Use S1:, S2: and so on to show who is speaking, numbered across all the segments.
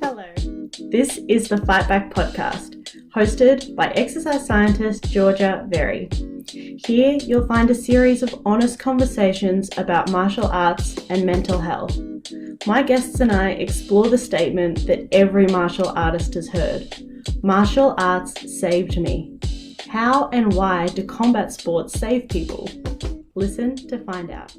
S1: Hello, this is the Fight Back podcast, hosted by exercise scientist Georgia Very. Here you'll find a series of honest conversations about martial arts and mental health. My guests and I explore the statement that every martial artist has heard: martial arts saved me. How and why do combat sports save people? Listen to find out.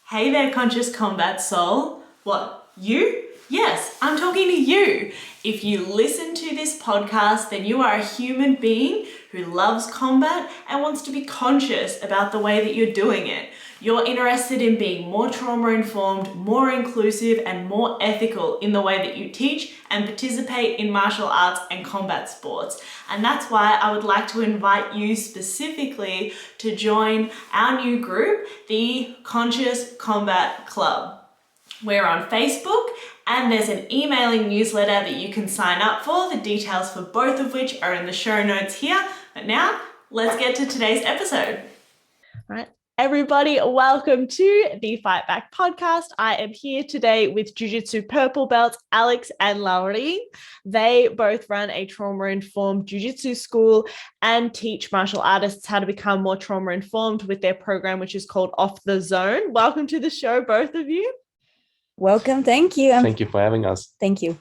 S1: Hey there, conscious combat soul. What, you? Yes, I'm talking to you. If you listen to this podcast, then you are a human being who loves combat and wants to be conscious about the way that you're doing it. You're interested in being more trauma-informed, more inclusive, and more ethical in the way that you teach and participate in martial arts and combat sports. And that's why I would like to invite you specifically to join our new group, the Conscious Combat Club. We're on Facebook, and there's an emailing newsletter that you can sign up for, the details for both of which are in the show notes here. But now, let's get to today's episode. All right, everybody, welcome to the Fight Back podcast. I am here today with Jiu-Jitsu purple belts Alex and Laurien. They both run a trauma-informed Jiu-Jitsu school and teach martial artists how to become more trauma-informed with their program, which is called Off the Zone. Welcome to the show, both of you.
S2: Welcome. Thank you.
S3: Thank you for having us.
S2: Thank you.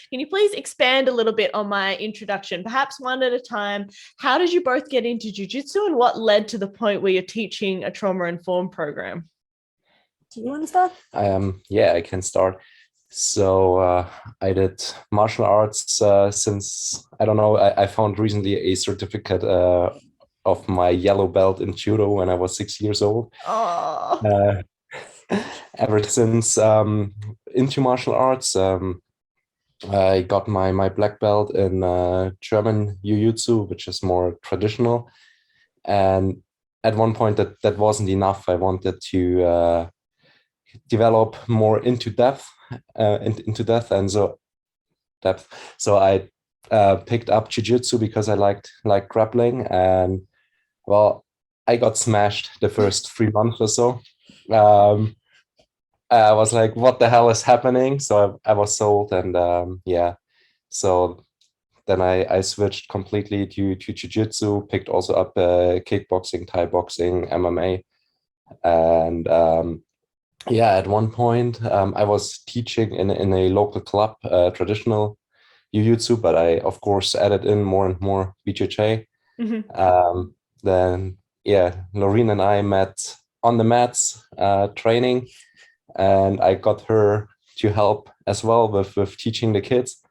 S1: Can you please expand a little bit on my introduction, perhaps one at a time? How did you both get into jiu-jitsu and what led to the point where you're teaching a trauma-informed program?
S2: Do you want to start?
S3: Yeah, I can start. So I did martial arts since, I don't know, I found recently a certificate of my yellow belt in judo when I was 6 years old.
S1: Oh.
S3: Ever since into martial arts, I got my black belt in German Jiu-Jitsu, which is more traditional. And at one point that wasn't enough. I wanted to develop more into depth, and so depth. So I picked up Jiu-Jitsu because I liked grappling, and well, I got smashed the first 3 months or so. I was like, what the hell is happening? So I was sold, and so then I switched completely to jiu-jitsu, picked also up kickboxing, Thai boxing, MMA. And at one point I was teaching in a local club, traditional jiu-jitsu, but I of course added in more and more BJJ. Mm-hmm. Then Laurien and I met on the mats training, and I got her to help as well with teaching the kids.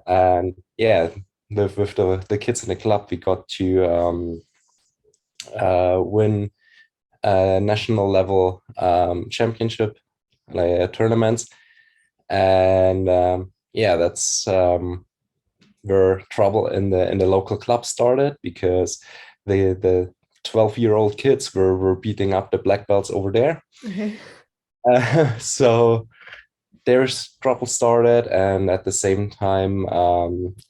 S3: And with the kids in the club, we got to win a national level championship tournaments. And that's where trouble in the local club started, because the 12-year-old kids were beating up the black belts over there. Mm-hmm. So there's trouble started, and at the same time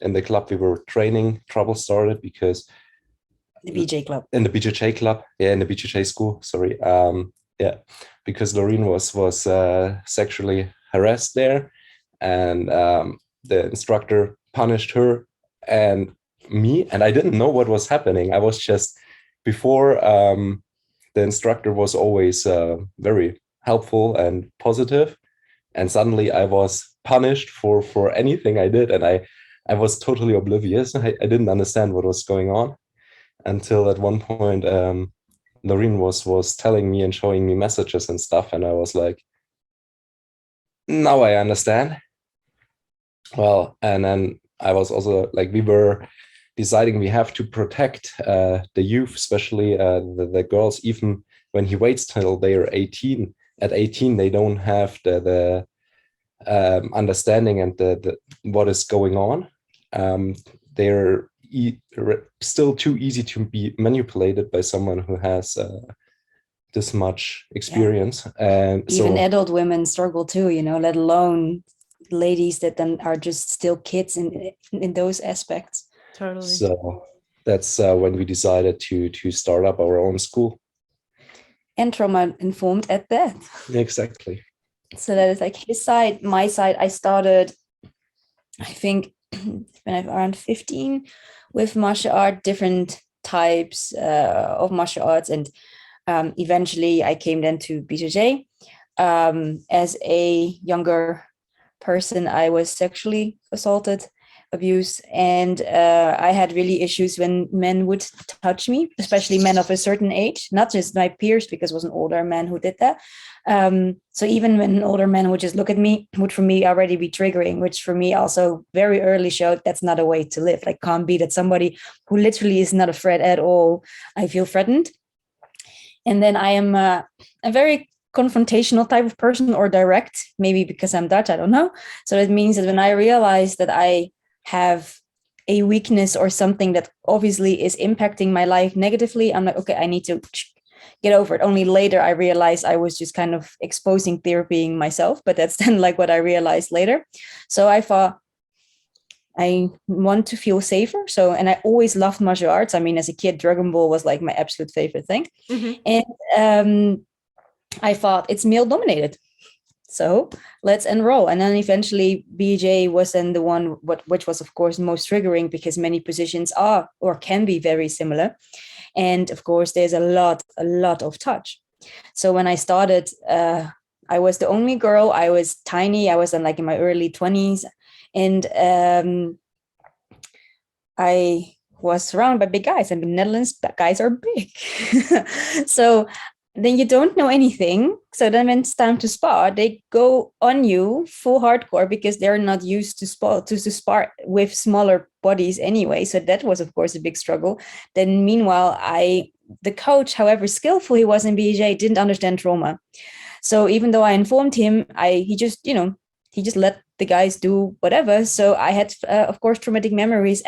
S3: in the club we were training, trouble started because
S2: the BJ club.
S3: In the BJJ club, in the BJJ school, sorry. Because Laurien was sexually harassed there, and the instructor punished her and me, and I didn't know what was happening. I was just, before the instructor was always very helpful and positive, and suddenly I was punished for anything I did, and I was totally oblivious. I didn't understand what was going on until at one point Laurien was telling me and showing me messages and stuff, and I was like, now I understand. Well, and then I was also like, we were deciding we have to protect the youth, especially the girls, even when he waits till they are 18. At 18, they don't have the understanding and the what is going on. They're still too easy to be manipulated by someone who has this much experience. And
S2: even adult women struggle too, let alone ladies that then are just still kids in those aspects.
S1: Totally.
S3: So that's when we decided to start up our own school.
S2: And trauma informed at that.
S3: Exactly.
S2: So that is like his side. My side, I started, I think, when I'm around 15 with martial art, different types of martial arts. And eventually I came then to BJJ. As a younger person, I was sexually assaulted, abused, and I had really issues when men would touch me, especially men of a certain age, not just my peers, because it was an older man who did that. So even when an older man would just look at me, would for me already be triggering, which for me also very early showed that's not a way to live. Like, can't be that somebody who literally is not a threat at all, I feel threatened. And then I am a very confrontational type of person, or direct, maybe because I'm Dutch, I don't know. So that means that when I realize that I have a weakness or something that obviously is impacting my life negatively, I'm like, okay, I need to get over it. Only later I realized I was just kind of exposing therapying myself, but that's then like what I realized later. So I thought, I want to feel safer. So, and I always loved martial arts. I mean, as a kid, Dragon Ball was like my absolute favorite thing. And I thought, it's male dominated, so let's enroll. And then eventually BJ was then the one, which was of course most triggering, because many positions are or can be very similar. And of course, there's a lot of touch. So when I started, I was the only girl. I was tiny. I was in like in my early 20s. And I was surrounded by big guys. And in the Netherlands, guys are big. So then you don't know anything. So then when it's time to spar, they go on you full hardcore, because they're not used to spar with smaller bodies anyway. So that was, of course, a big struggle. Then meanwhile, the coach, however skillful he was in BJJ, didn't understand trauma. So even though I informed him, he just let the guys do whatever. So I had, of course, traumatic memories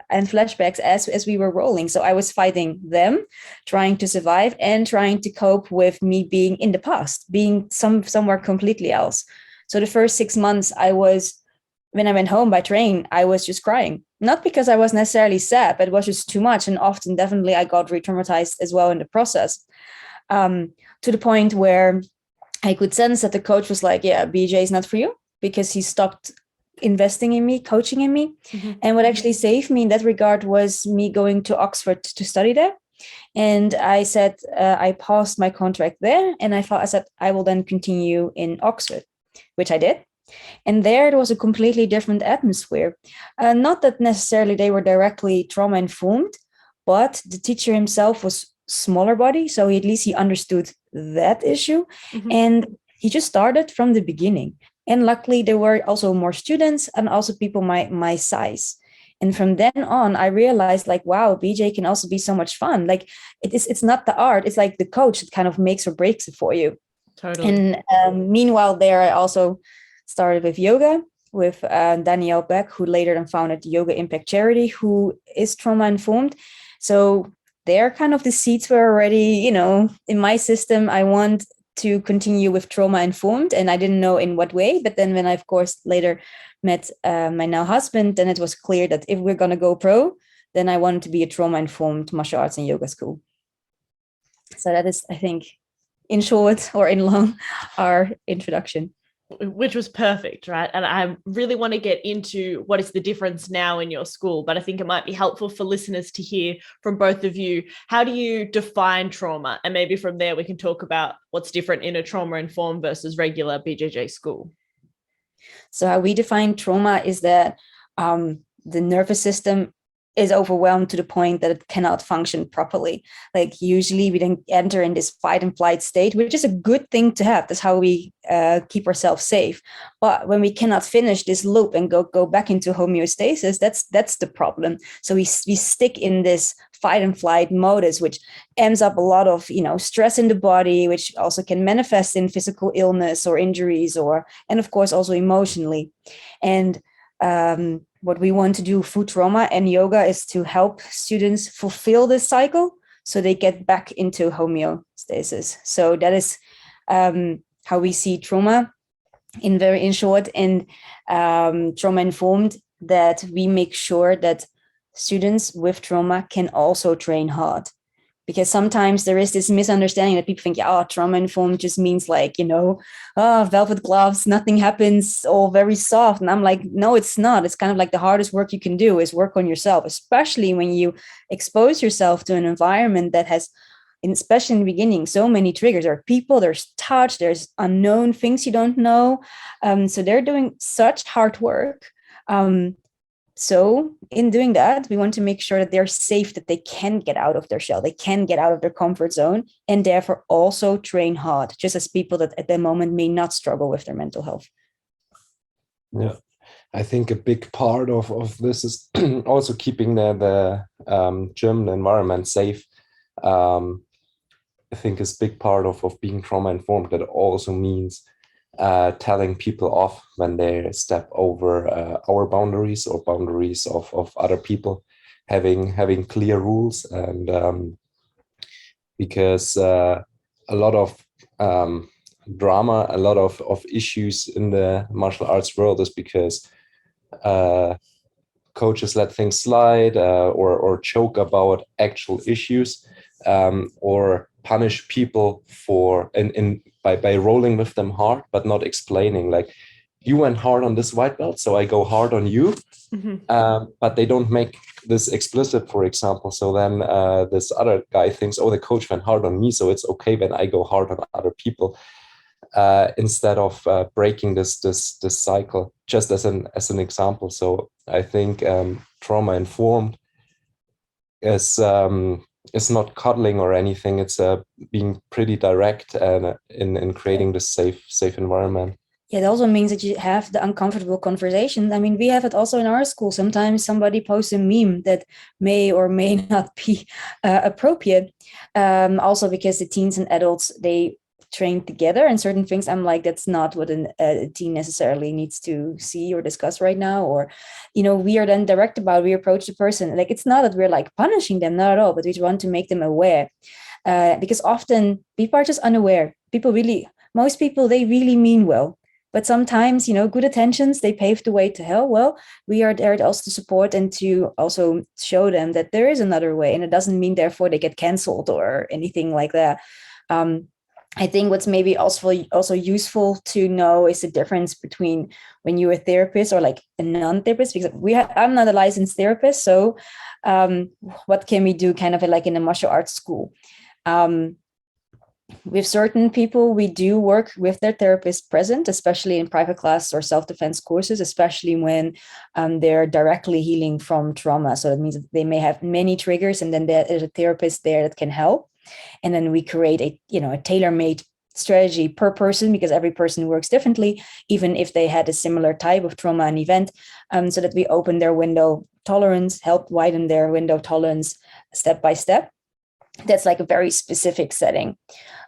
S2: and flashbacks as we were rolling. So I was fighting them, trying to survive, and trying to cope with me being in the past, being somewhere completely else. So the first 6 months when I went home by train, I was just crying. Not because I was necessarily sad, but it was just too much. And often, definitely, I got re-traumatized as well in the process, to the point where I could sense that the coach was like, yeah, BJ is not for you, because he stopped investing in me, coaching in me. And what actually saved me in that regard was me going to Oxford to study there. And I said, I paused my contract there, and I said, I will then continue in Oxford, which I did. And there it was a completely different atmosphere. Not that necessarily they were directly trauma informed, but the teacher himself was smaller body. So at least he understood that issue. And he just started from the beginning. And luckily, there were also more students and also people my size. And from then on, I realized, like, wow, BJ can also be so much fun. Like, it's not the art, it's like the coach that kind of makes or breaks it for you. Totally. And meanwhile, there I also started with yoga with Danielle Beck, who later then founded Yoga Impact Charity, who is trauma informed. So there, kind of the seeds were already, in my system. I want to continue with trauma informed, and I didn't know in what way. But then when I, of course, later met my now husband, then it was clear that if we're going to go pro, then I wanted to be a trauma informed martial arts and yoga school. So that is, I think, in short or in long, our introduction.
S1: Which was perfect, right? And I really want to get into what is the difference now in your school, but I think it might be helpful for listeners to hear from both of you. How do you define trauma? And maybe from there we can talk about what's different in a trauma-informed versus regular BJJ school.
S2: So how we define trauma is that the nervous system is overwhelmed to the point that it cannot function properly. Like, usually we then enter in this fight and flight state, which is a good thing to have. That's how we keep ourselves safe. But when we cannot finish this loop and go back into homeostasis, that's the problem. So we stick in this fight and flight modus, which ends up a lot of stress in the body, which also can manifest in physical illness or injuries, and of course also emotionally. And what we want to do through trauma and yoga is to help students fulfill this cycle so they get back into homeostasis. So that is how we see trauma in short. And trauma informed, that we make sure that students with trauma can also train hard. Because sometimes there is this misunderstanding that people think, trauma informed just means like, velvet gloves, nothing happens, all very soft. And I'm like, no, it's not. It's kind of like the hardest work you can do is work on yourself, especially when you expose yourself to an environment that has, especially in the beginning, so many triggers. There are people, there's touch, there's unknown things you don't know. So they're doing such hard work. So in doing that, we want to make sure that they're safe, that they can get out of their shell, they can get out of their comfort zone, and therefore also train hard, just as people that at the moment may not struggle with their mental health.
S3: Yeah, I think a big part of this is also keeping the gym environment safe. I think is a big part of being trauma informed. That also means telling people off when they step over our boundaries or boundaries of other people, having clear rules, and because a lot of drama, a lot of issues in the martial arts world is because coaches let things slide or joke about actual issues, or punish people for by rolling with them hard, but not explaining, like, you went hard on this white belt, so I go hard on you. But they don't make this explicit, for example. So then this other guy thinks, oh, the coach went hard on me, so it's okay when I go hard on other people, instead of breaking this cycle, just as an example. So I think trauma informed is not cuddling or anything. It's being pretty direct and in creating this safe environment.
S2: Yeah, it also means that you have the uncomfortable conversations. I mean, we have it also in our school. Sometimes somebody posts a meme that may or may not be appropriate. Also because the teens and adults, they train together and certain things, I'm like, that's not what a teen necessarily needs to see or discuss right now. Or, we are then direct about, we approach the person. Like, it's not that we're like punishing them, not at all, but we want to make them aware. Because often people are just unaware. Most people, they really mean well. But sometimes, good intentions, they pave the way to hell. Well, we are there also to support and to also show them that there is another way. And it doesn't mean, therefore, they get canceled or anything like that. I think what's maybe also useful to know is the difference between when you're a therapist or like a non-therapist, because I'm not a licensed therapist. So what can we do kind of like in a martial arts school? With certain people, we do work with their therapist present, especially in private class or self-defense courses, especially when they're directly healing from trauma. So that means that they may have many triggers, and then there is a therapist there that can help. And then we create a tailor-made strategy per person, because every person works differently, even if they had a similar type of trauma and event, so that we open their window tolerance, help widen their window of tolerance step by step. That's like a very specific setting.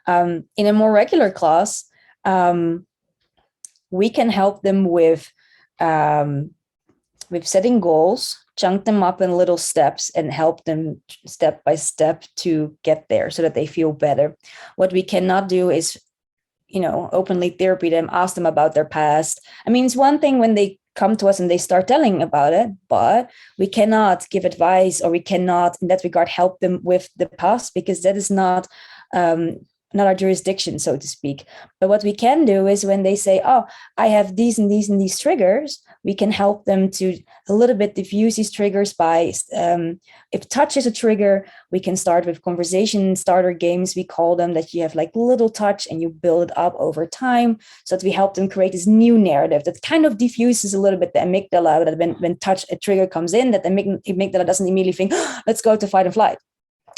S2: In a more regular class, we can help them with setting goals, chunk them up in little steps, and help them step by step to get there so that they feel better. What we cannot do is, openly therapy them, ask them about their past. I mean, it's one thing when they come to us and they start telling about it, but we cannot give advice, or we cannot, in that regard, help them with the past, because that is not our jurisdiction, so to speak. But what we can do is when they say, oh, I have these and these and these triggers, we can help them to a little bit diffuse these triggers by, if touch is a trigger, we can start with conversation starter games, we call them, that you have like little touch and you build it up over time, so that we help them create this new narrative that kind of diffuses a little bit the amygdala, that when touch, a trigger comes in, that the amygdala doesn't immediately think, oh, let's go to fight and flight,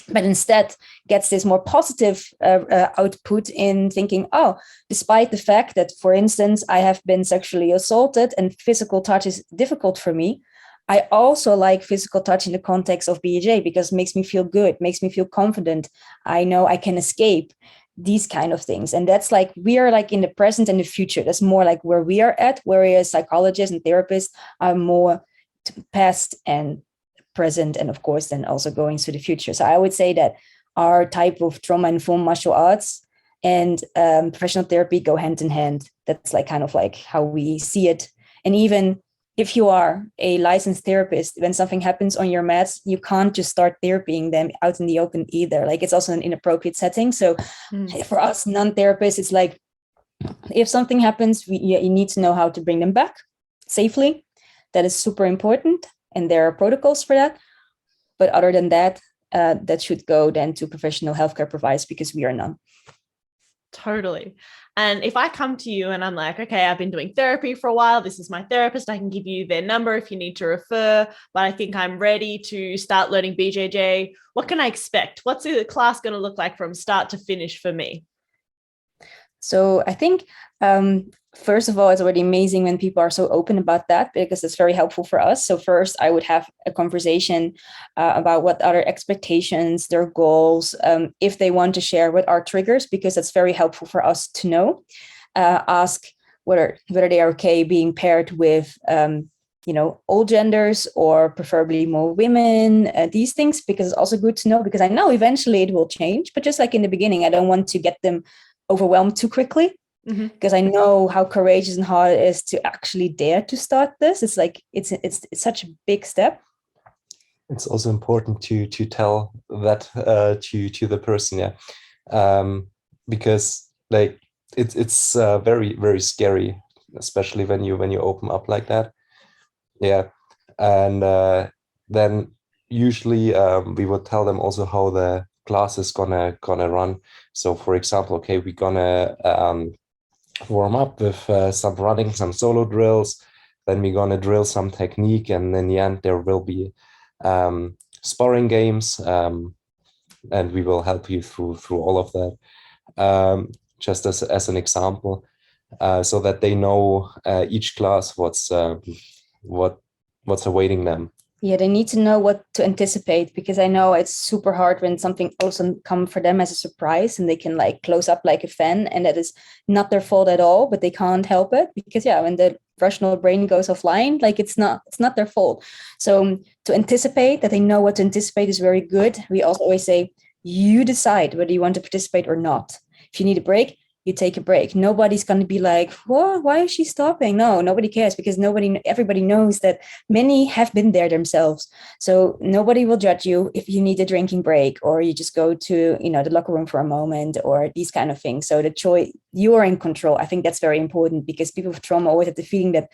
S2: but instead gets this more positive output in thinking, oh, despite the fact that, for instance, I have been sexually assaulted and physical touch is difficult for me, I also like physical touch in the context of BJJ because it makes me feel good, makes me feel confident. I know I can escape, these kind of things. And that's like, we are like in the present and the future. That's more like where we are at, whereas psychologists and therapists are more past and present, and of course then also going to the future. So I would say that our type of trauma-informed martial arts and professional therapy go hand in hand. That's like kind of like how we see it. And even if you are a licensed therapist, when something happens on your mats, you can't just start therapying them out in the open either. Like, it's also an inappropriate setting. So for us non-therapists, it's like, if something happens, you need to know how to bring them back safely. That is super important. And there are protocols for that. But other than that, that should go then to professional healthcare providers, because we are none.
S1: Totally. And if I come to you and I'm like, okay, I've been doing therapy for a while, this is my therapist, I can give you their number if you need to refer, but I think I'm ready to start learning BJJ. What can I expect? What's the class going to look like from start to finish for me?
S2: So I think, first of all, it's already amazing when people are so open about that, because it's very helpful for us. So first, I would have a conversation about what are their expectations, their goals, if they want to share what are triggers, because that's very helpful for us to know. Ask whether they are okay being paired with all genders, or preferably more women, these things, because it's also good to know, because I know eventually it will change. But just like in the beginning, I don't want to get them overwhelmed too quickly, because I know how courageous and hard it is to actually dare to start this. It's like it's such a big step.
S3: It's also important to tell that to the person, because like it's very, very scary, especially when you open up like that. And then usually we would tell them also how the class is gonna run. So for example, okay, we're gonna warm up with some running, some solo drills, then we're gonna drill some technique, and in the end there will be sparring games, and we will help you through all of that, just as an example, so that they know each class what's awaiting them.
S2: Yeah, they need to know what to anticipate, because I know it's super hard when something also comes for them as a surprise, and they can like close up like a fan, and that is not their fault at all, but they can't help it, because when the rational brain goes offline, like it's not their fault. So to anticipate, that they know what to anticipate, is very good. We also always say, you decide whether you want to participate or not. If you need a break, you take a break. Nobody's going to be like, what? Why is she stopping? No, nobody cares, because everybody knows that many have been there themselves. So nobody will judge you if you need a drinking break, or you just go to, the locker room for a moment, or these kind of things. So the choice, you are in control. I think that's very important, because people with trauma always have the feeling that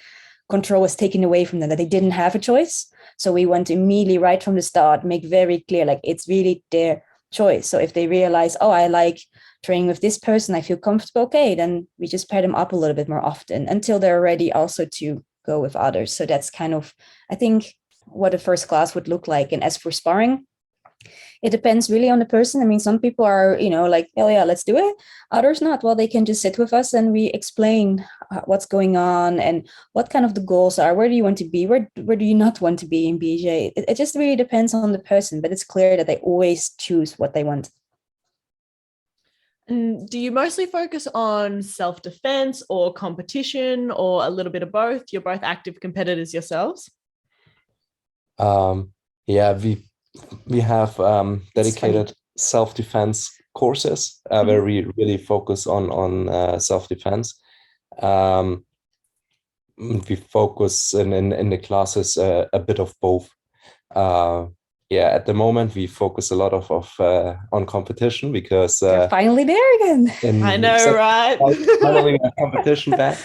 S2: control was taken away from them, that they didn't have a choice. So we want to immediately, right from the start, make very clear, like it's really their choice. So if they realize, oh, I like training with this person, I feel comfortable, okay, then we just pair them up a little bit more often until they're ready also to go with others. So that's kind of, I think, what a first class would look like. And as for sparring, it depends really on the person. I mean, some people are, like, oh yeah, let's do it. Others not. Well, they can just sit with us and we explain what's going on and what kind of the goals are. Where do you want to be? Where do you not want to be in BJ? It just really depends on the person, but it's clear that they always choose what they want.
S1: And do you mostly focus on self-defense or competition, or a little bit of both? You're both active competitors yourselves.
S3: We have dedicated self-defense courses where we really focus on self-defense. We focus in the classes a bit of both. At the moment we focus a lot on competition, because
S2: they're finally there again.
S1: I know, right?
S3: Finally a competition back,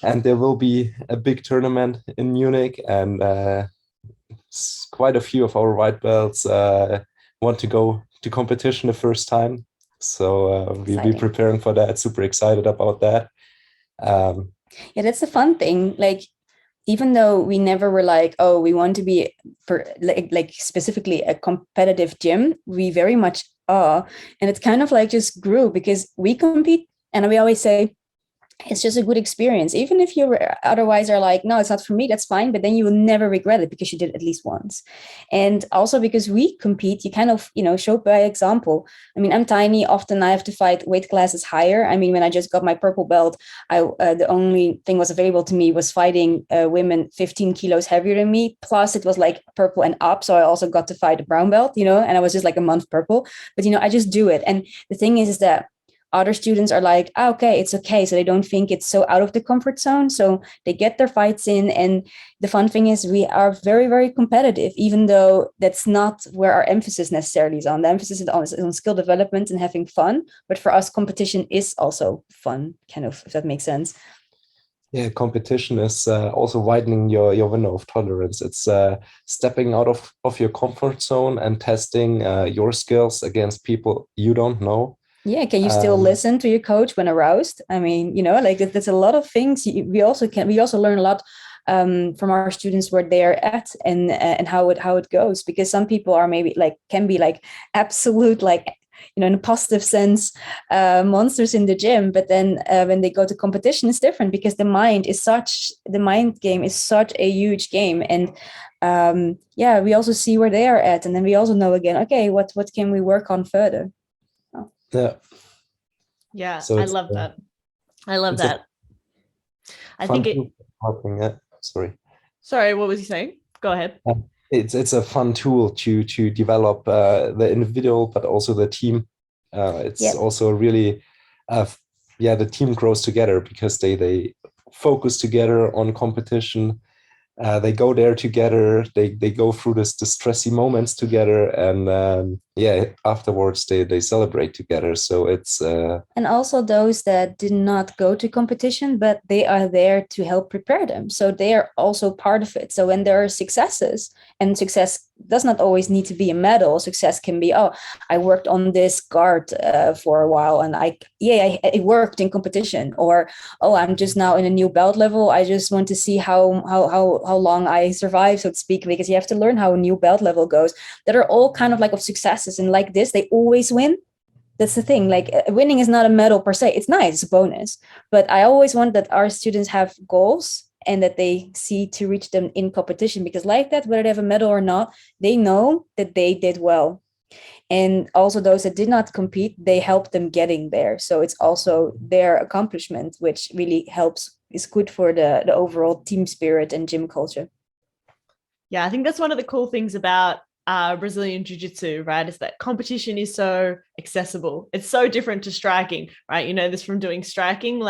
S3: and there will be a big tournament in Munich, and quite a few of our white belts want to go to competition the first time. So we'll be preparing for that. Super excited about that.
S2: That's a fun thing. Like, even though we never were like, oh, we want to be for like specifically a competitive gym, we very much are. And it's kind of like just grew because we compete. And we always say, it's just a good experience. Even if you otherwise are like, no, it's not for me, that's fine. But then you will never regret it because you did it at least once. And also because we compete, you kind of, show by example. I mean, I'm tiny. Often I have to fight weight classes higher. I mean, when I just got my purple belt, the only thing was available to me was fighting women 15 kilos heavier than me. Plus it was like purple and up. So I also got to fight a brown belt, and I was just like a month purple. But, I just do it. And the thing is that other students are like, okay, it's okay. So they don't think it's so out of the comfort zone. So they get their fights in. And the fun thing is we are very, very competitive, even though that's not where our emphasis necessarily is on. The emphasis is on skill development and having fun. But for us, competition is also fun, kind of, if that makes sense.
S3: Yeah, competition is also widening your window of tolerance. It's stepping out of your comfort zone and testing your skills against people you don't know.
S2: Yeah, can you still listen to your coach when aroused? I mean, like there's a lot of things. We also learn a lot from our students where they're at and how it goes, because some people are maybe can be absolute in a positive sense monsters in the gym, but then when they go to competition it's different, because the mind game is such a huge game. And we also see where they are at, and then we also know again, okay, what can we work on further.
S1: Yeah, so I love that. I think
S3: helping it.
S1: Sorry, what was he saying? Go ahead.
S3: It's a fun tool to develop the individual, but also the team. It's also really, the team grows together because they focus together on competition. They go there together. They go through the stressy moments together, and afterwards they celebrate together. So it's
S2: and also those that did not go to competition, but they are there to help prepare them. So they are also part of it. So when there are successes, and success does not always need to be a medal. Success can be, I worked on this guard for a while, and it worked in competition. Or, I'm just now in a new belt level. I just want to see how long I survive, so to speak, because you have to learn how a new belt level goes. That are all kind of successes, and like this, they always win. That's the thing. Winning is not a medal per se. It's nice, it's a bonus. But I always want that our students have goals and that they see to reach them in competition, because like that, whether they have a medal or not, they know that they did well. And also those that did not compete, they help them getting there. So it's also their accomplishment, which really helps, is good for the overall team spirit and gym culture.
S1: Yeah, I think that's one of the cool things about Brazilian Jiu-Jitsu, right, is that competition is so accessible. It's so different to striking, right? You know this from doing striking.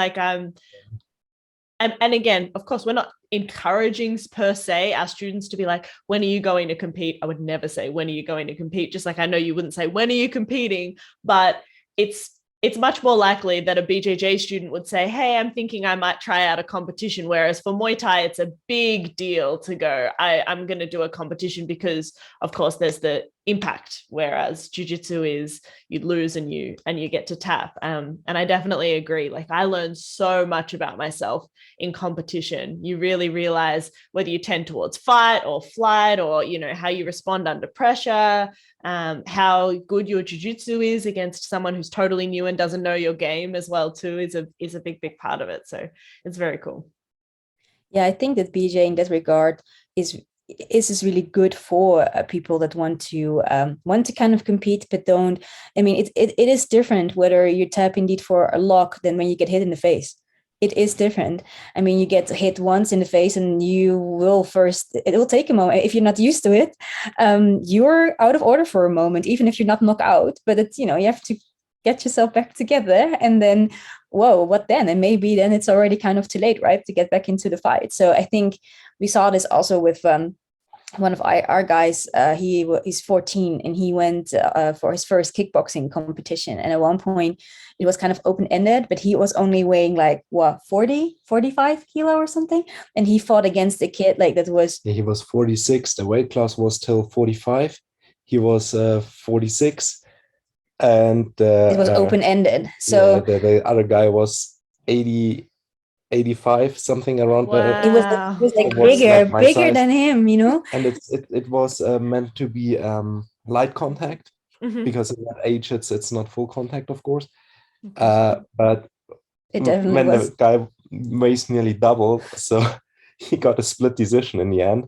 S1: And again, of course, we're not encouraging per se our students to be like, when are you going to compete? I would never say, when are you going to compete? Just like I know you wouldn't say, when are you competing? But it's much more likely that a BJJ student would say, hey, I'm thinking I might try out a competition. Whereas for Muay Thai, it's a big deal to go, I'm going to do a competition, because of course there's the impact. Whereas Jiu-Jitsu is you lose and you get to tap. And I definitely agree. I learned so much about myself in competition. You really realize whether you tend towards fight or flight, or, how you respond under pressure, how good your jiu-jitsu is against someone who's totally new and doesn't know your game as well too, is a big part of it. So it's very cool.
S2: Yeah, I think that BJ in that regard is really good for people that want to kind of compete but don't. I mean, it is different whether you tap indeed for a lock than when you get hit in the face. It is different. I mean, you get hit once in the face and it will take a moment. If you're not used to it, you're out of order for a moment, even if you're not knocked out. But it's, you have to get yourself back together, and then, whoa, what then? And maybe then it's already kind of too late, right, to get back into the fight. So I think we saw this also with one of our guys. He's 14 and he went for his first kickboxing competition, and at one point it was kind of open-ended, but he was only weighing 45 kilo or something, and he fought against a kid that was
S3: he was 46. The weight class was till 45. He was 46, and
S2: it was open-ended. So
S3: the other guy was 85, something around there.
S2: It was bigger than him,
S3: And it was meant to be light contact, because at that age it's not full contact, of course. But
S2: it definitely was.
S3: The guy weighs nearly double, so he got a split decision in the end.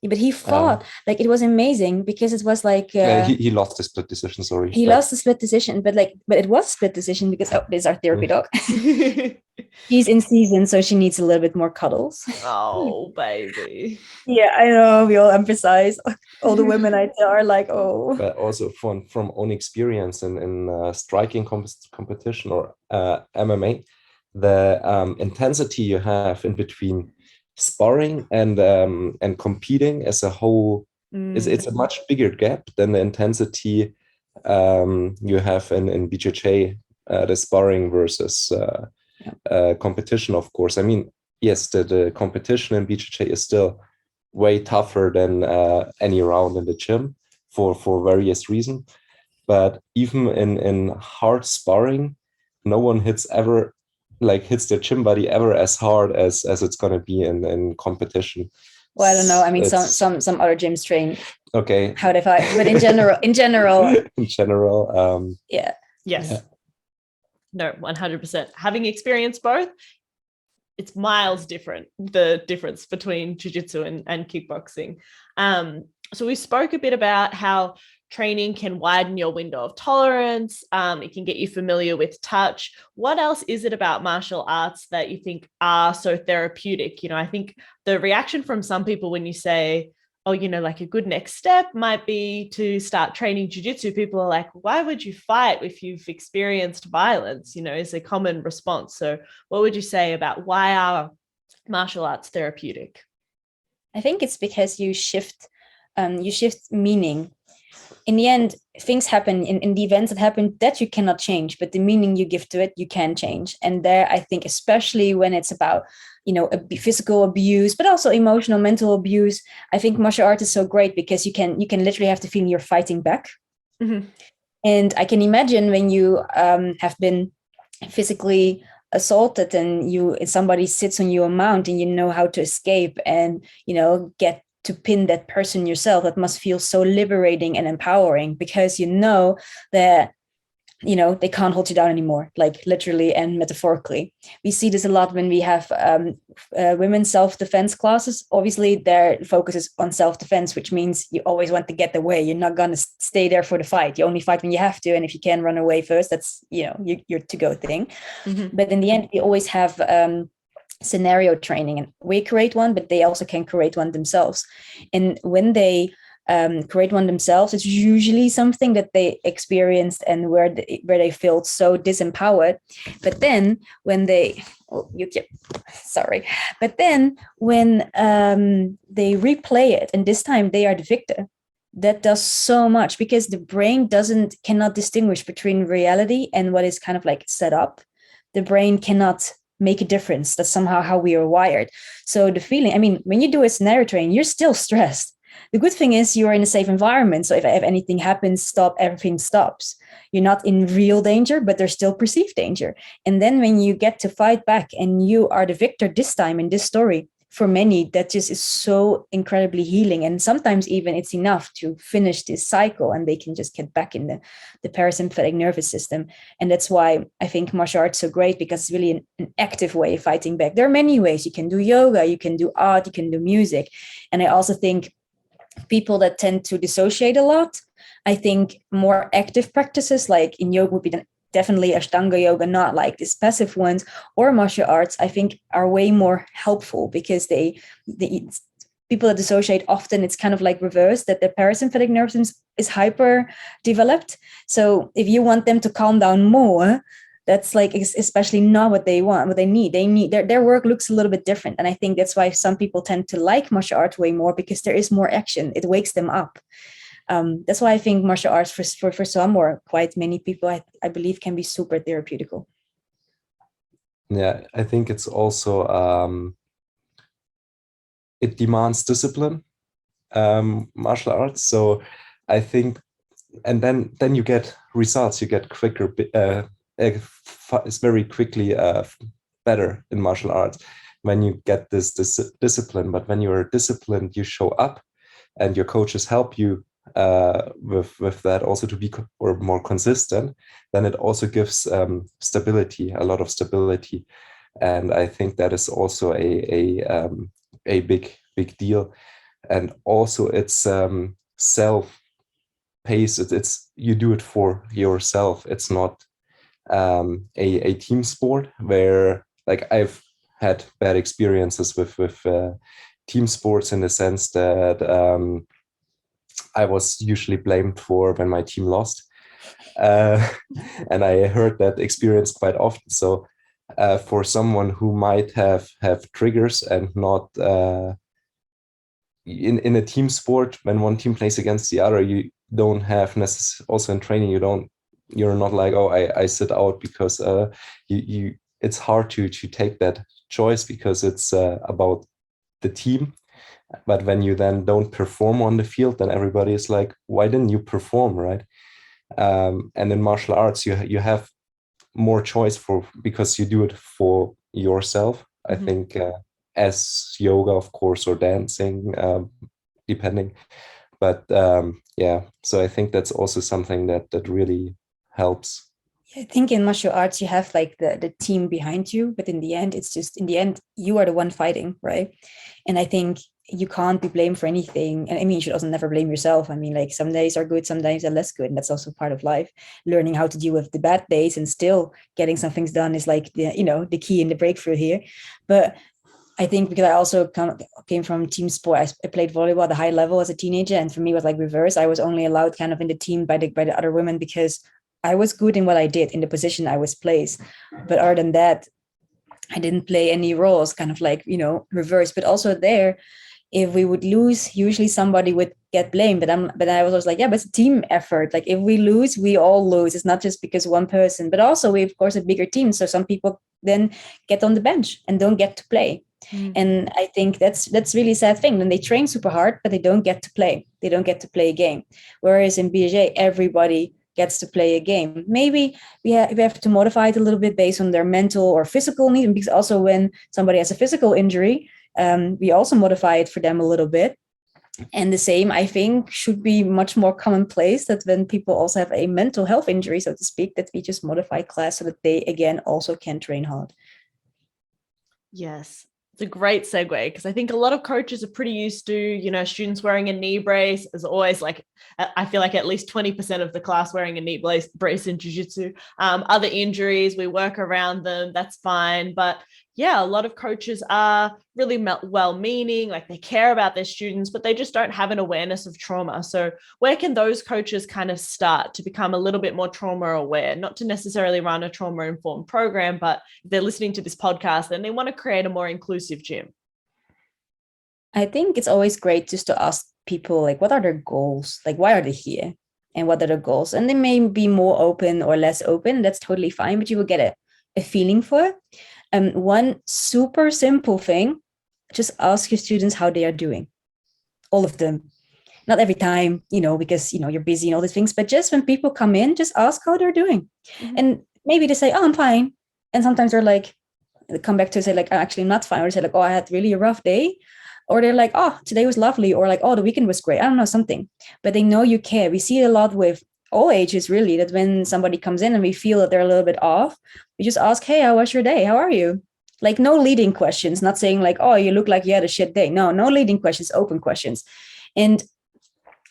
S2: But he fought, like, it was amazing because it was like
S3: he lost the split decision. Sorry,
S2: he lost the split decision, but it was split decision because this is our therapy dog. She's in season, so she needs a little bit more cuddles.
S1: Oh, baby.
S2: Yeah, I know. We all emphasize. All the women I tell are like, oh.
S3: But also from own experience in striking competition or MMA, the intensity you have in between sparring and competing as a whole it's a much bigger gap than the intensity you have in BJJ, the sparring versus competition. Of course, I mean, yes, the competition in BJJ is still way tougher than any round in the gym for various reasons. But even in hard sparring, no one hits their gym buddy ever as hard as it's going to be in competition.
S2: Well, I don't know. I mean, some other gyms train.
S3: Okay.
S2: How they fight, but in general.
S1: Yeah. Yes. Yeah. No, 100%. Having experienced both, it's miles different, the difference between jiu-jitsu and kickboxing. So we spoke a bit about how training can widen your window of tolerance. It can get you familiar with touch. What else is it about martial arts that you think are so therapeutic? I think the reaction from some people when you say, oh, like a good next step might be to start training jiu-jitsu. People are like, why would you fight if you've experienced violence? Is a common response. So what would you say about why are martial arts therapeutic?
S2: I think it's because you shift meaning. In the end, things happen in the events that happen that you cannot change, but the meaning you give to it, you can change. And there, I think, especially when it's about, physical abuse, but also emotional, mental abuse, I think martial art is so great because you can literally have the feeling you're fighting back. Mm-hmm. And I can imagine when you have been physically assaulted and somebody sits on you a mount and you know how to escape and, get to pin that person yourself, that must feel so liberating and empowering because that they can't hold you down anymore, like literally and metaphorically. We see this a lot when we have women's self-defense classes. Obviously their focus is on self-defense, which means you always want to get away. You're not going to stay there for the fight. You only fight when you have to, and if you can run away first, that's your to-go thing. Mm-hmm. But in the end, we always have scenario training, and we create one, but they also can create one themselves. And when they create one themselves, it's usually something that they experienced and where they felt so disempowered. But then when they replay it, and this time they are the victor, that does so much because the brain cannot distinguish between reality and what is kind of like set up. The brain cannot make a difference. That's somehow how we are wired. So the feeling, I mean, when you do a scenario training, you're still stressed. The good thing is you're in a safe environment. So if anything happens, everything stops. You're not in real danger, but there's still perceived danger. And then when you get to fight back and you are the victor this time in this story, for many, that just is so incredibly healing. And sometimes even it's enough to finish this cycle and they can just get back in the parasympathetic nervous system. And that's why I think martial arts is so great, because it's really an active way of fighting back. There are many ways. You can do yoga, you can do art, you can do music. And I also think people that tend to dissociate a lot, I think more active practices like in yoga would be definitely Ashtanga yoga, not like these passive ones, or martial arts, I think are way more helpful because they people that dissociate often, it's kind of like reversed, that their parasympathetic nervous system is hyper developed. So if you want them to calm down more, that's like especially not what they want, what they need. They need their work looks a little bit different. And I think that's why some people tend to like martial arts way more, because there is more action. It wakes them up. That's why I think martial arts for some or quite many people, I believe, can be super therapeutical.
S3: Yeah, I think it's also, it demands discipline, martial arts. So I think, and then you get results, you get quicker, it's very quickly better in martial arts when you get this discipline. But when you're disciplined, you show up and your coaches help you with that also to be more consistent, then it also gives stability, a lot of stability. And I think that is also a big deal. and also it's self-paced. It's you do it for yourself. It's not a team sport where, like, I've had bad experiences with team sports in the sense that I was usually blamed for when my team lost. And I heard that experience quite often. So for someone who might have triggers and not in a team sport, when one team plays against the other, you don't have also in training, you're not like, oh, I sit out because you it's hard to take that choice because it's about the team. But when you then don't perform on the field, then everybody is like, why didn't you perform, right? And in martial arts, you have more choice because you do it for yourself. I think as yoga, of course, or dancing, depending. But yeah, so I think that's also something that really helps.
S2: I think in martial arts you have like the team behind you, but in the end, it's just in the end you are the one fighting, right? And I think you can't be blamed for anything. And I mean, you should also never blame yourself. I mean, like some days are good, some days are less good, and that's also part of life. Learning how to deal with the bad days and still getting some things done is like the key and the breakthrough here. But I think because I also came from team sport, I played volleyball at a high level as a teenager, and for me it was like reverse. I was only allowed kind of in the team by the other women because I was good in what I did in the position I was placed. But other than that, I didn't play any roles, kind of like reverse. But also there, if we would lose, usually somebody would get blamed. But I was always like, yeah, but it's a team effort. Like if we lose, we all lose. It's not just because one person. But also we, of course, a bigger team. So some people then get on the bench and don't get to play. And I think that's really a sad thing. Then they train super hard, but they don't get to play. They don't get to play a game. Whereas in BJJ, everybody gets to play a game. Maybe we have to modify it a little bit based on their mental or physical need. Because also when somebody has a physical injury, we also modify it for them a little bit. And the same, I think, should be much more commonplace, that when people also have a mental health injury, so to speak, that we just modify class so that they, again, also can train hard.
S1: Yes. It's a great segue, because I think a lot of coaches are pretty used to, students wearing a knee brace. Is always like, I feel like at least 20% of the class wearing a knee brace in jiu-jitsu. Other injuries, we work around them. That's fine. But yeah, a lot of coaches are really well-meaning, like they care about their students, but they just don't have an awareness of trauma. So where can those coaches kind of start to become a little bit more trauma aware, not to necessarily run a trauma-informed program, but if they're listening to this podcast and they want to create a more inclusive gym?
S2: I think it's always great just to ask people, like, what are their goals? Like, why are they here? And what are their goals? And they may be more open or less open. That's totally fine, but you will get a feeling for it. One super simple thing, just ask your students how they are doing. All of them. Not every time, because, you're busy and all these things, but just when people come in, just ask how they're doing. And maybe they say, oh, I'm fine. And sometimes they're like, they come back to say like, actually, I'm not fine. Or they say like, oh, I had really a rough day. Or they're like, oh, today was lovely. Or like, oh, the weekend was great. I don't know, something. But they know you care. We see it a lot with all ages, really, that when somebody comes in and we feel that they're a little bit off, we just ask, hey, how was your day? How are you? Like, no leading questions, not saying like, oh, you look like you had a shit day. No leading questions, open questions. And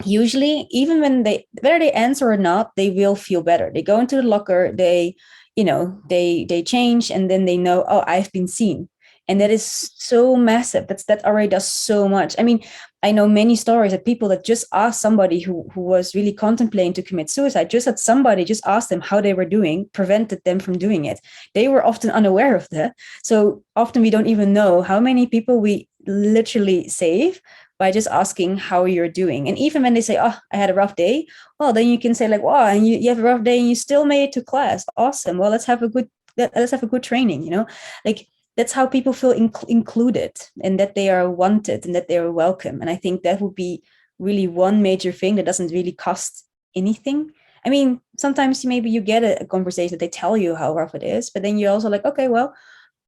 S2: usually, even when whether they answer or not, they will feel better. They go into the locker, they change, and then they know, oh, I've been seen. And that is so massive. That already does so much. I mean, I know many stories of people that just asked somebody who was really contemplating to commit suicide, just that somebody just asked them how they were doing, prevented them from doing it. They were often unaware of that. So often we don't even know how many people we literally save by just asking how you're doing. And even when they say, oh, I had a rough day, well, then you can say like, wow, and you have a rough day and you still made it to class. Awesome. Well, let's have a good training, like, that's how people feel included, and that they are wanted and that they are welcome. And I think that would be really one major thing that doesn't really cost anything. I mean, sometimes maybe you get a conversation that they tell you how rough it is, but then you're also like, okay, well,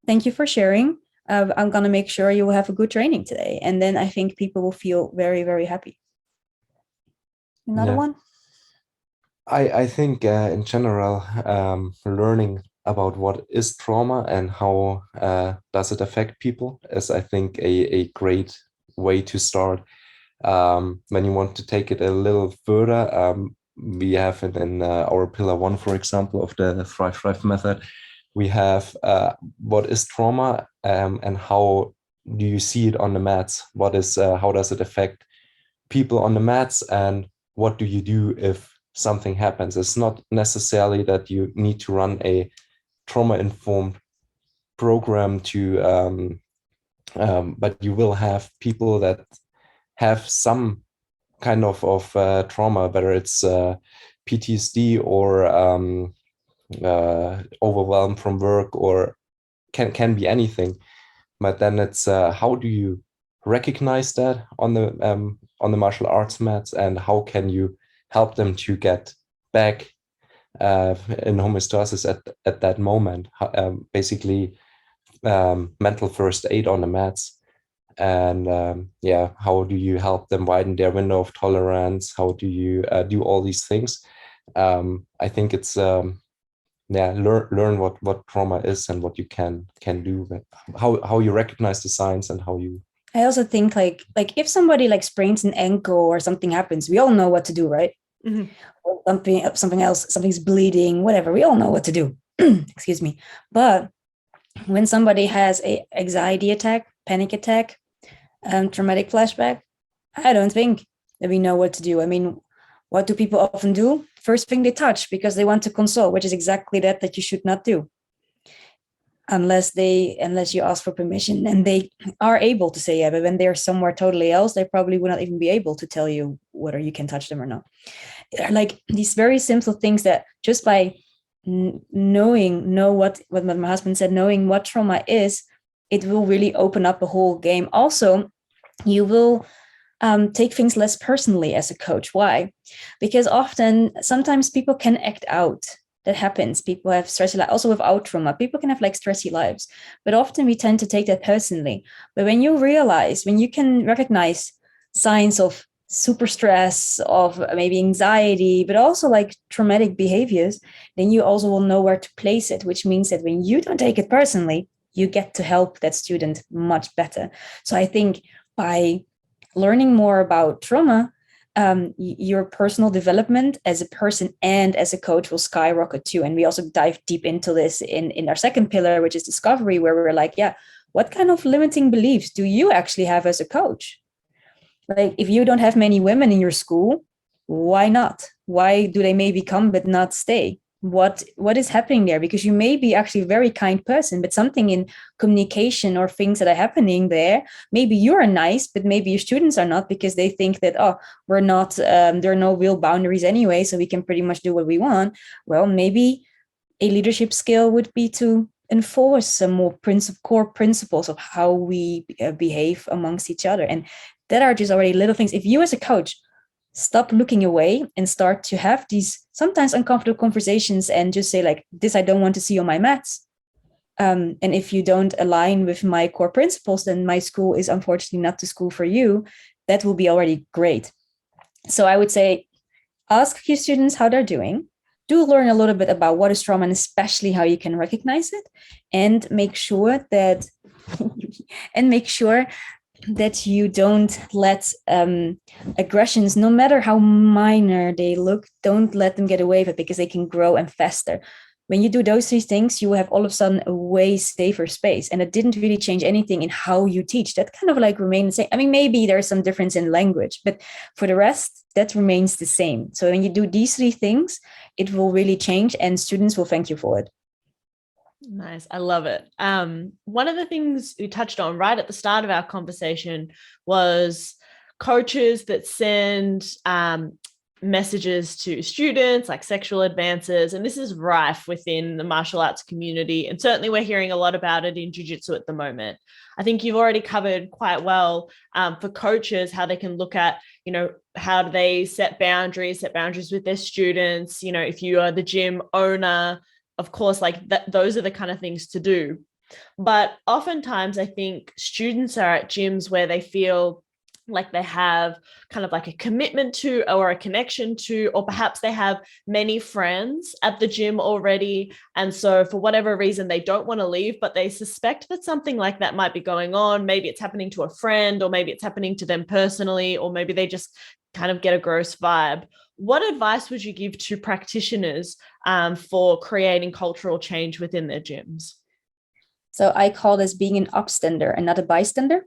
S2: thank you for sharing. I'm going to make sure you will have a good training today. And then I think people will feel very, very happy. Another one?
S3: I think in general, learning about what is trauma and how does it affect people is, I think, a great way to start. When you want to take it a little further, we have it in our pillar 1, for example, of the Thrive method. We have what is trauma, and how do you see it on the mats? How does it affect people on the mats, and what do you do if something happens? It's not necessarily that you need to run a trauma-informed program but you will have people that have some kind of trauma, whether it's PTSD or overwhelmed from work, or can be anything. But then it's how do you recognize that on the martial arts mats, and how can you help them to get back in homeostasis at that moment? Basically, mental first aid on the mats. And how do you help them widen their window of tolerance? How do you do all these things? I think it's learn what trauma is and what you can do, how you recognize the signs, and how you.
S2: I also think like if somebody like sprains an ankle or something happens, we all know what to do, right?
S1: Mm-hmm.
S2: Or something else, something's bleeding, whatever, we all know what to do. Excuse me. But when somebody has a anxiety attack, panic attack, traumatic flashback, I don't think that we know what to do. I mean, what do people often do? First thing they touch, because they want to console, which is exactly that you should not do. Unless you ask for permission, and they are able to say yeah, but when they're somewhere totally else, they probably would not even be able to tell you whether you can touch them or not. They're like these very simple things that just by knowing what my husband said, knowing what trauma is, it will really open up a whole game. Also, you will take things less personally as a coach. Why? Because sometimes people can act out. That happens. People have stressy lives. Also without trauma, people can have like stressy lives, but often we tend to take that personally. But when you can recognize signs of super stress, of maybe anxiety, but also like traumatic behaviors, then you also will know where to place it, which means that when you don't take it personally, you get to help that student much better. So I think by learning more about trauma, your personal development as a person and as a coach will skyrocket too. And we also dive deep into this in our second pillar, which is discovery, where we're like, yeah, what kind of limiting beliefs do you actually have as a coach? Like, if you don't have many women in your school, why not? Why do they maybe come but not stay? What is happening there? Because you may be actually a very kind person, but something in communication or things that are happening there, maybe you're nice, but maybe your students are not, because they think that, we're not, there are no real boundaries anyway, so we can pretty much do what we want. Well, maybe a leadership skill would be to enforce some more core principles of how we behave amongst each other. And that are just already little things. If you as a coach stop looking away and start to have these sometimes uncomfortable conversations and just say like, this I don't want to see on my mats. And if you don't align with my core principles, then my school is unfortunately not the school for you. That will be already great. So I would say, ask your students how they're doing. Do learn a little bit about what is trauma and especially how you can recognize it, and make sure that you don't let aggressions, no matter how minor they look, don't let them get away with it, because they can grow and fester. When you do those three things, you will have all of a sudden a way safer space. And it didn't really change anything in how you teach. That kind of like remains the same. I mean, maybe there's some difference in language, but for the rest, that remains the same. So when you do these three things, it will really change, and students will thank you for it.
S1: Nice. I love it. One of the things we touched on right at the start of our conversation was coaches that send messages to students like sexual advances. And this is rife within the martial arts community. And certainly we're hearing a lot about it in jiu-jitsu at the moment. I think you've already covered quite well for coaches, how they can look at, how do they set boundaries with their students. If you are the gym owner, of course, like those are the kind of things to do. But oftentimes I think students are at gyms where they feel like they have kind of like a commitment to or a connection to, or perhaps they have many friends at the gym already. And so for whatever reason, they don't want to leave, but they suspect that something like that might be going on. Maybe it's happening to a friend, or maybe it's happening to them personally, or maybe they just kind of get a gross vibe. What advice would you give to practitioners for creating cultural change within their gyms?
S2: So I call this being an upstander and not a bystander.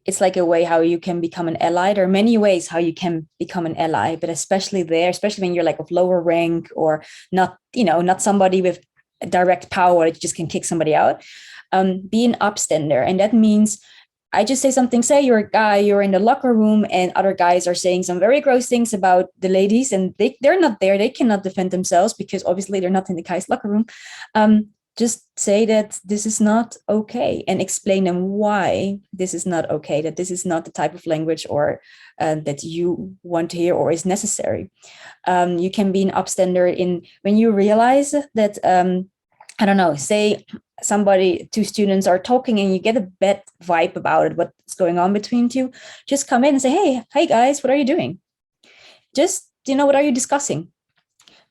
S2: It's like a way how you can become an ally. There are many ways how you can become an ally, but especially when you're like of lower rank or not, not somebody with direct power that you just can kick somebody out. Be an upstander. And that means I just say something, say you're a guy, you're in the locker room and other guys are saying some very gross things about the ladies and they're not there. They cannot defend themselves because obviously they're not in the guys' locker room. Just say that this is not okay and explain them why this is not okay, that this is not the type of language or that you want to hear or is necessary. You can be an upstander when you realize that, I don't know, say two students are talking and you get a bad vibe about it, what's going on between you, just come in and say, hey guys, what are you doing? Just, what are you discussing?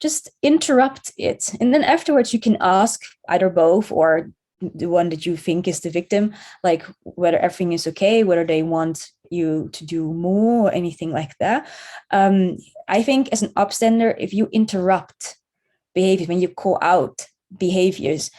S2: Just interrupt it. And then afterwards you can ask either both or the one that you think is the victim, like whether everything is okay, whether they want you to do more or anything like that. I think as an upstander, if you interrupt behaviors, when you call out behaviors,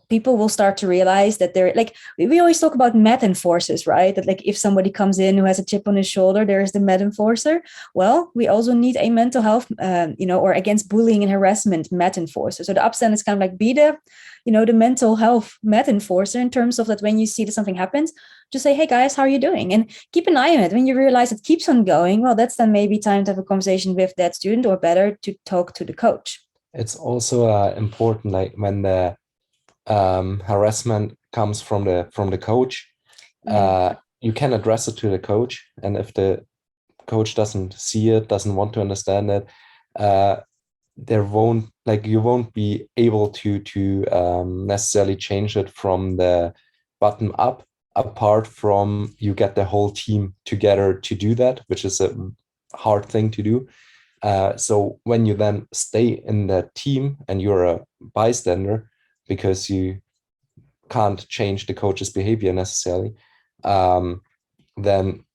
S2: people will start to realize that they're like, we always talk about mat enforcers, right? That like if somebody comes in who has a chip on his shoulder, there's the mat enforcer. Well, we also need a mental health, or against bullying and harassment mat enforcer. So the upstand is kind of like be the mental health mat enforcer in terms of that when you see that something happens, just say, hey guys, how are you doing? And keep an eye on it. When you realize it keeps on going, well, that's then maybe time to have a conversation with that student or better to talk to the coach.
S3: It's also important, like when the harassment comes from the coach, you can address it to the coach, and if the coach doesn't see it, doesn't want to understand it, you won't be able to necessarily change it from the bottom up, apart from you get the whole team together to do that, which is a hard thing to do. So when you then stay in that team and you're a bystander, because you can't change the coach's behavior necessarily, then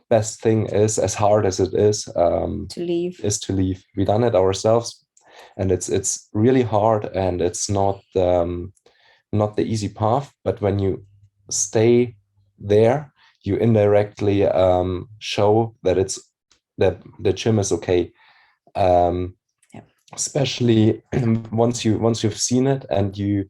S3: best thing is, as hard as it is, to leave. We done it ourselves, and it's really hard, and it's not the easy path. But when you stay there, you indirectly show that the gym is okay. Especially once you've seen it and you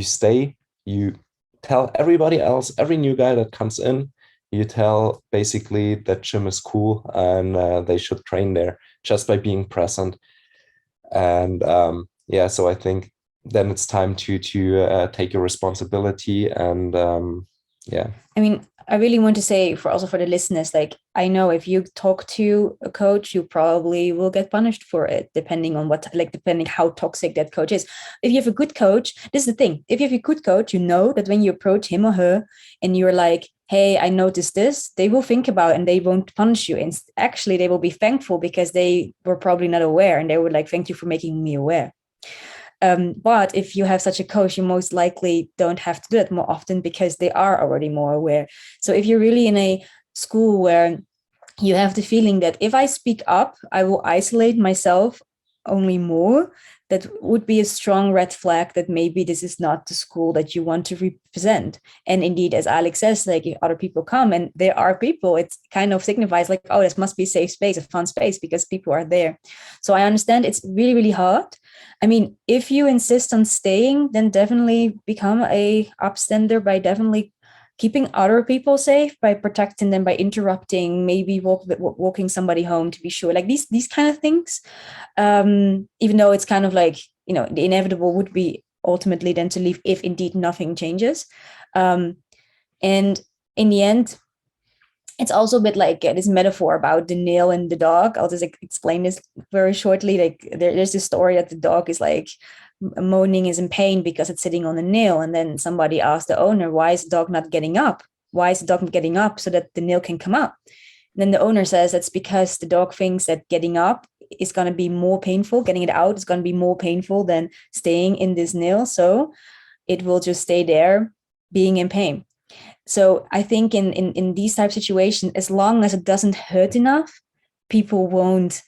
S3: stay, you tell everybody else, every new guy that comes in, you tell basically that gym is cool and they should train there just by being present. And so I think then it's time to take your responsibility. And
S2: I mean, I really want to say for the listeners, like, I know if you talk to a coach, you probably will get punished for it, depending on depending how toxic that coach is. If you have a good coach, this is the thing. If you have a good coach, you know that when you approach him or her and you're like, hey, I noticed this, they will think about it and they won't punish you. And actually they will be thankful because they were probably not aware, and they would like, thank you for making me aware. But if you have such a coach, you most likely don't have to do it more often because they are already more aware. So if you're really in a school where you have the feeling that if I speak up, I will isolate myself only more, that would be a strong red flag that maybe this is not the school that you want to represent. And indeed, as Alex says, like if other people come and there are people, it kind of signifies like, oh, this must be a safe space, a fun space, because people are there. So I understand it's really, really hard. I mean, if you insist on staying, then definitely become a upstander by definitely keeping other people safe, by protecting them, by interrupting, maybe walking somebody home to be sure, like these kind of things. Even though it's kind of like, the inevitable would be ultimately then to leave if indeed nothing changes. And in the end, it's also a bit like this metaphor about the nail and the dog. I'll just explain this very shortly. Like there's this story that the dog is like moaning, is in pain because it's sitting on a nail. And then somebody asked the owner, why is the dog not getting up? why is the dog getting up so that the nail can come out? And then the owner says that's because the dog thinks that getting up is going to be more painful. Getting it out is going to be more painful than staying in this nail. So it will just stay there being in pain. So I think in these type of situations, as long as it doesn't hurt enough, people won't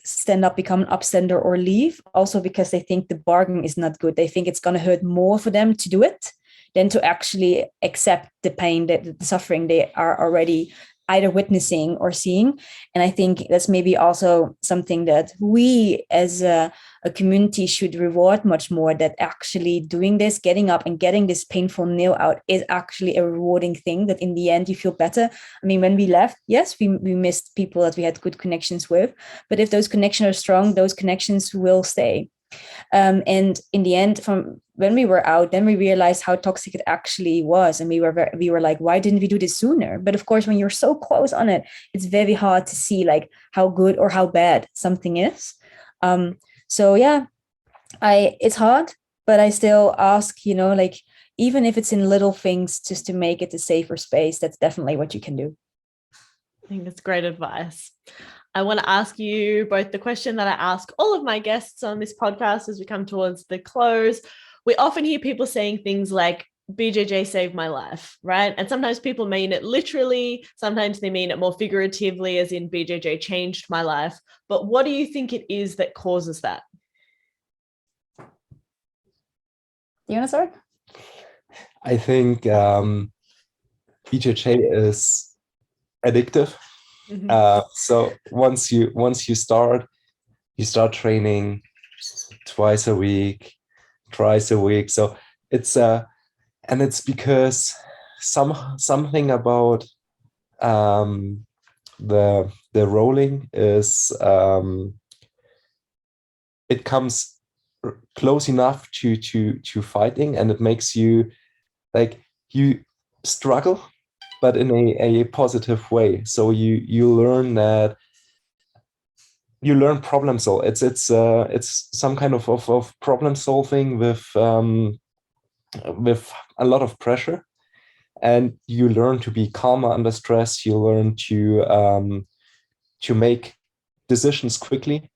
S2: stand up, become an upstander or leave. Also because they think the bargain is not good. They think it's going to hurt more for them to do it than to actually accept the pain, the suffering they are already either witnessing or seeing. And I think that's maybe also something that we as a community should reward much more, that actually doing this, getting up and getting this painful nail out is actually a rewarding thing, that in the end you feel better. I mean, when we left, yes, we missed people that we had good connections with, but if those connections are strong, those connections will stay. And in the end, from when we were out, then we realized how toxic it actually was, and we were like, why didn't we do this sooner? But of course, when you're so close on it, it's very hard to see like how good or how bad something is. So yeah, it's hard, but I still ask, like, even if it's in little things, just to make it a safer space, that's definitely what you can do.
S1: I think that's great advice. I want to ask you both the question that I ask all of my guests on this podcast as we come towards the close. We often hear people saying things like, BJJ saved my life, right? And sometimes people mean it literally, sometimes they mean it more figuratively, as in BJJ changed my life. But what do you think it is that causes that?
S2: Do you want to start?
S3: I think BJJ is addictive. Mm-hmm. So once you start training twice a week, thrice a week. So it's and it's because something about the rolling is it comes close enough to fighting, and it makes you like you struggle, but in a positive way. So you learn that you learn problem solve. It's some kind of problem solving with a lot of pressure, and you learn to be calmer under stress. You learn to make decisions quickly,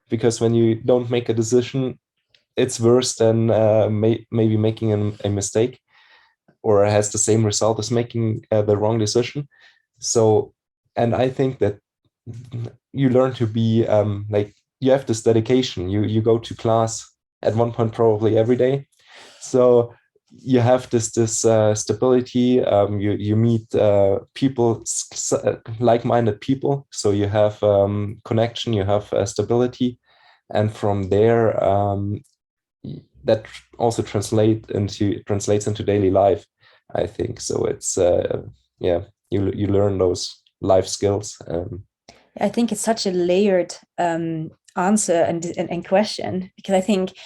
S3: because when you don't make a decision, it's worse than maybe making a mistake, or has the same result as making the wrong decision. So, and I think that you learn to be like, you have this dedication. You go to class at one point probably every day. So you have this stability. You meet people, like-minded people. So you have connection, you have stability. And from there, that also translates into daily life, I think. So it's you learn those life skills.
S2: I think it's such a layered answer and question, because I think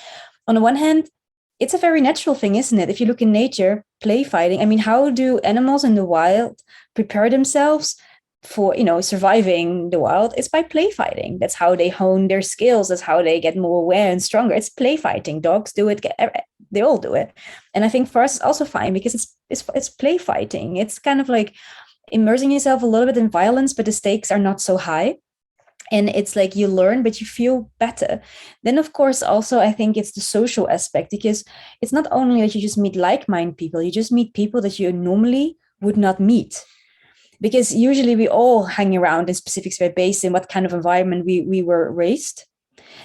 S2: on the one hand, it's a very natural thing, isn't it? If you look in nature, play fighting. I mean, how do animals in the wild prepare themselves for, surviving the wild? It's by play fighting. That's how they hone their skills. That's how they get more aware and stronger. It's play fighting. Dogs do it. They all do it. And I think for us, it's also fine, because it's play fighting. It's kind of like immersing yourself a little bit in violence, but the stakes are not so high. And it's like you learn, but you feel better. Then, of course, also, I think it's the social aspect, because it's not only that you just meet like-minded people, you just meet people that you normally would not meet. Because usually we all hang around in specifics based in what kind of environment we were raised.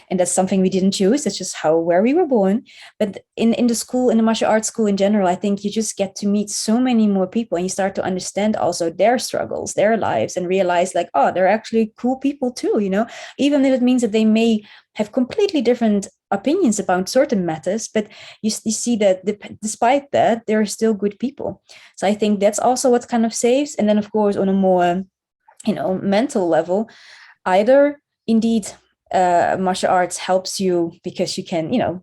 S2: And that's something we didn't choose. That's just where we were born. But in the school, in the martial arts school in general, I think you just get to meet so many more people, and you start to understand also their struggles, their lives, and realize like, oh, they're actually cool people too, even if it means that they may have completely different opinions about certain matters, but you see that despite that, they're still good people. So I think that's also what kind of saves. And then, of course, on a more, mental level, either indeed martial arts helps you because you can,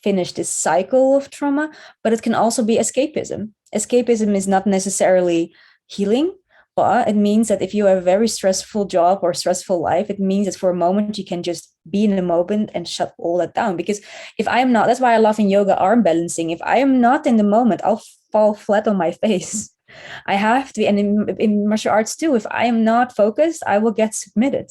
S2: finish this cycle of trauma, but it can also be escapism. Escapism is not necessarily healing, but it means that if you have a very stressful job or stressful life, it means that for a moment you can just be in the moment and shut all that down. Because if I am not, that's why I love in yoga arm balancing. If I am not in the moment, I'll fall flat on my face. I have to be, and in martial arts too, if I am not focused, I will get submitted.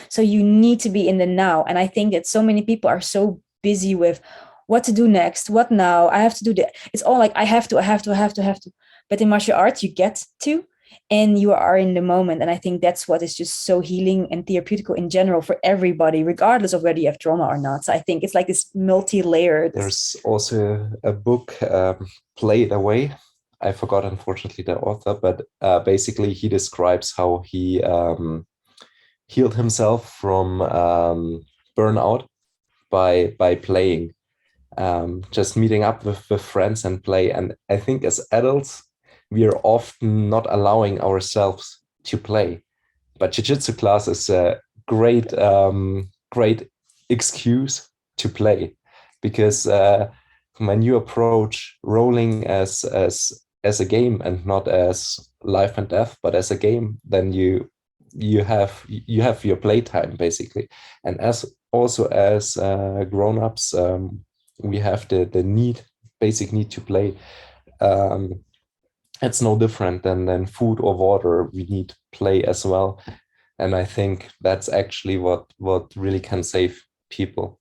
S2: So you need to be in the now. And I think that so many people are so busy with what to do next, what now, I have to do that. It's all like, I have to. But in martial arts, you get to, and you are in the moment. And I think that's what is just so healing and therapeutical in general for everybody, regardless of whether you have trauma or not. So I think it's like this multi-layered.
S3: There's also a book, Play It Away. I forgot, unfortunately, the author, but basically he describes how he healed himself from burnout by playing, just meeting up with friends and play. And I think as adults, we are often not allowing ourselves to play. But jiu-jitsu class is a great excuse to play, because when you approach rolling as a game and not as life and death, but as a game, then you have your playtime basically. And as grown-ups, we have the basic need to play. It's no different than food or water. We need play as well. And I think that's actually what really can save people.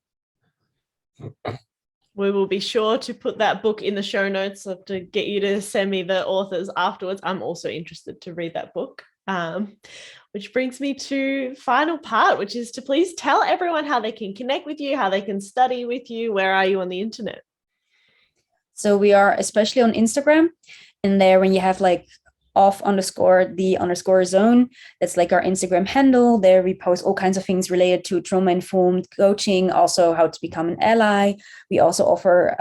S1: We will be sure to put that book in the show notes to get you to send me the authors afterwards. I'm also interested to read that book. Which brings me to final part, which is to please tell everyone how they can connect with you, how they can study with you. Where are you on the internet?
S2: So we are especially on Instagram, and there when you have like _the_zone, that's like our Instagram handle. There we post all kinds of things related to trauma-informed coaching, also how to become an ally. We also offer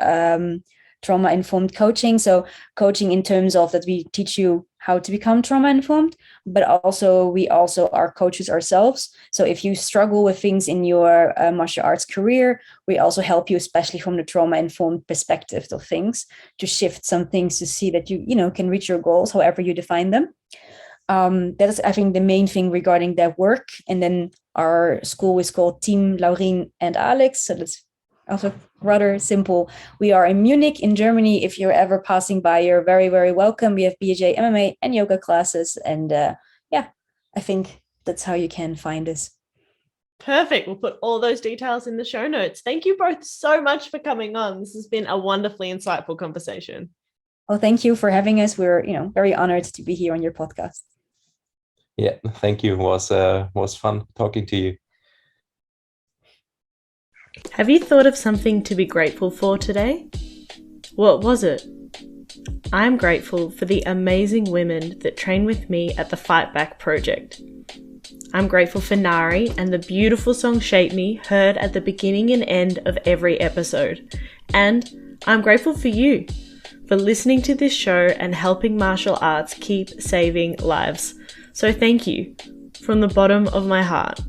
S2: trauma-informed coaching. So coaching in terms of that we teach you how to become trauma-informed, but also we also are coaches ourselves. So if you struggle with things in your martial arts career, we also help you, especially from the trauma-informed perspective of things, to shift some things to see that you can reach your goals, however you define them. That is, I think, the main thing regarding that work. And then our school is called Team Laurien and Alex. So that's also rather simple. We are in Munich in Germany. If you're ever passing by, you're very, very welcome. We have BJJ, MMA, and yoga classes. And I think that's how you can find us.
S1: Perfect. We'll put all those details in the show notes. Thank you both so much for coming on. This has been a wonderfully insightful conversation.
S2: Well, thank you for having us. We're very honored to be here on your podcast.
S3: Yeah, thank you. It was fun talking to you.
S1: Have you thought of something to be grateful for today? What was it? I'm grateful for the amazing women that train with me at the Fight Back Project. I'm grateful for Nari and the beautiful song Shape Me heard at the beginning and end of every episode. And I'm grateful for you for listening to this show and helping martial arts keep saving lives. So thank you from the bottom of my heart.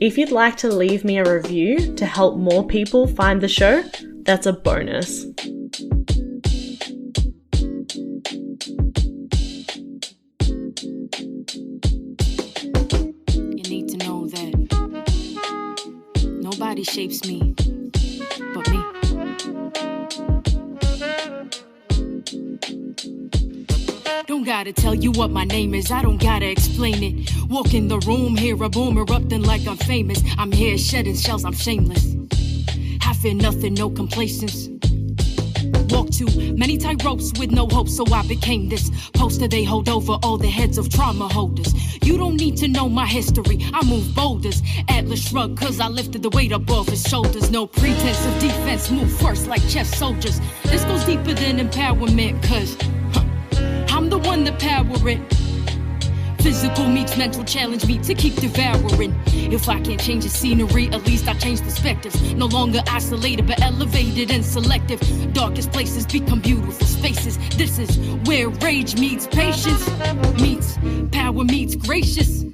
S1: If you'd like to leave me a review to help more people find the show, that's a bonus.
S4: You need to know that nobody shapes me but me. Don't gotta tell you what my name is, I don't gotta explain it. Walk in the room, hear a boom erupting like I'm famous. I'm here shedding shells, I'm shameless. I fear nothing, no complacence. Walk too many tight ropes with no hope, so I became this poster they hold over all the heads of trauma holders. You don't need to know my history, I move boulders. Atlas shrug, cause I lifted the weight above his shoulders. No pretense of defense, move first like chess soldiers. This goes deeper than empowerment, cause I'm the one that power it. Physical meets mental, challenge me to keep devouring. If I can't change the scenery, at least I change perspectives. No longer isolated, but elevated and selective. Darkest places become beautiful spaces. This is where rage meets patience, meets power meets gracious.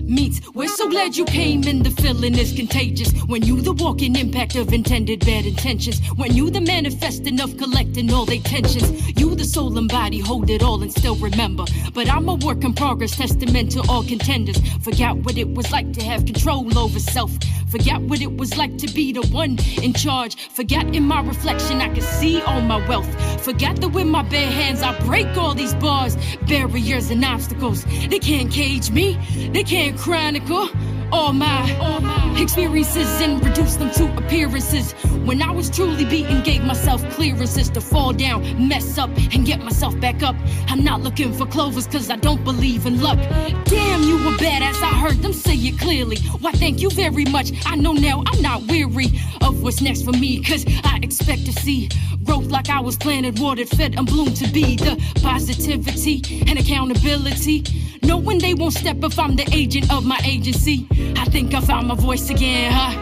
S4: Meets, we're so glad you came and the feeling is contagious. When you the walking impact of intended bad intentions. When you the manifesting of collecting all they tensions. You the soul and body hold it all and still remember. But I'm a work in progress, testament to all contenders. Forgot what it was like to have control over self. Forgot what it was like to be the one in charge. Forgot in my reflection I could see all my wealth. Forgot that with my bare hands I break all these bars, barriers and obstacles. They can't cage me, they can't chronicle all my experiences and reduce them to appearances. When I was truly beaten, gave myself clearances to fall down, mess up, and get myself back up. I'm not looking for clovers cause I don't believe in luck. Damn, you were badass, I heard them say it clearly. Why thank you very much, I know now I'm not weary of what's next for me, cause I expect to see growth like I was planted, watered, fed, and bloomed to be the positivity and accountability. Knowing they won't step if I'm the agent of my agency. I think I found my voice again, huh?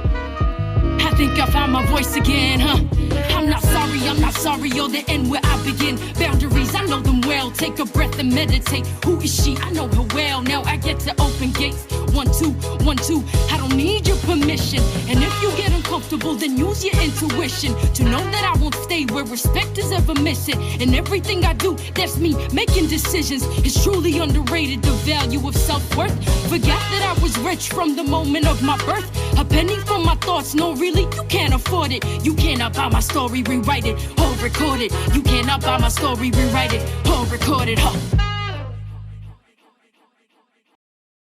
S4: I think I found my voice again, huh? I'm not sorry, you're the end where I begin. Boundaries, I know them well. Take a breath and meditate. Who is she? I know her well. Now I get to open gates. 1, 2, 1, 2. I don't need your permission. And if you get uncomfortable, then use your intuition to know that I won't stay where respect is ever missing. And everything I do, that's me making decisions. It's truly underrated, the value of self-worth. Forgot that I was rich from the moment of my birth. A penny for my thoughts, no really, you can't afford it. You cannot buy my story, rewrite it or record it. You cannot buy my story, rewrite it or record it, huh?